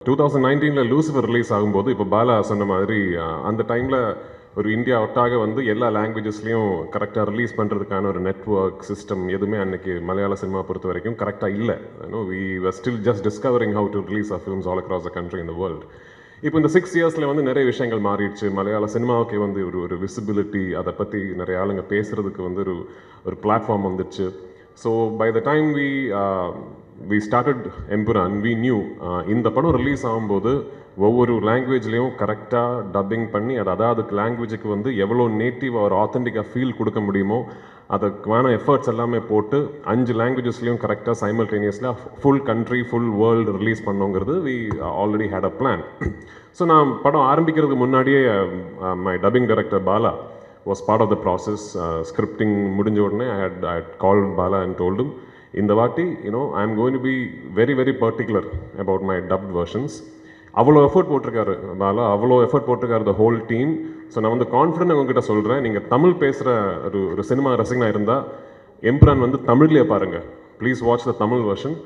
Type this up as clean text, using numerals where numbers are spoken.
2019ல Lucifer release ஆகும்போது இப்போ பாலா சொன்ன மாதிரி அந்த டைமில் ஒரு இந்தியா ஒட்டாக வந்து எல்லா லாங்குவேஜஸ்லையும் கரெக்டாக ரிலீஸ் பண்ணுறதுக்கான ஒரு நெட்வொர்க் சிஸ்டம் எதுவுமே அன்னைக்கு மலையாள சினிமா பொறுத்த வரைக்கும் கரெக்டாக இல்லை. We were still just discovering how to release of films all across the country in the world. இப்போ இந்த 6 இயர்ஸில் வந்து நிறைய விஷயங்கள் மாறிடுச்சு. மலையாள சினிமாவுக்கு வந்து ஒரு விசிபிலிட்டி, அதை பற்றி நிறைய ஆளுங்க பேசுகிறதுக்கு வந்து ஒரு பிளாட்ஃபார்ம் வந்துடுச்சு. So by the time we started Empuraan, we knew இந்த படம் ரிலீஸ் ஆகும்போது ஒவ்வொரு லாங்குவேஜ்லேயும் கரெக்டாக டப்பிங் பண்ணி அதுக்கு லாங்குவேஜுக்கு வந்து எவ்வளோ நேட்டிவாக ஒரு ஆத்தென்டிக்காக ஃபீல் கொடுக்க முடியுமோ அதுக்கான எஃபர்ட்ஸ் எல்லாமே போட்டு 5 லாங்குவேஜஸ்லையும் கரெக்டாக சைமல்டேனியஸில் full country full world release பண்ணோங்கிறது we already had a plan. So நான் படம் ஆரம்பிக்கிறதுக்கு முன்னாடியே my dubbing director Bala was part of the process. Scripting முடிஞ்ச உடனே I had called Bala and told him, இந்த வாட்டி I am going to be very very particular about my dubbed versions. அவ்வளோ effort போட்டிருக்காரு பாலா, அவ்வளோ எஃபர்ட் போட்டிருக்காரு the whole team. ஸோ நான் வந்து கான்ஃபிடென்ட் உங்ககிட்ட சொல்கிறேன், நீங்கள் தமிழ் பேசுகிற ஒரு சினிமா ரசிகனாக இருந்தால் எம்புரான் வந்து தமிழ்லேயே பாருங்கள். Please watch the Tamil version.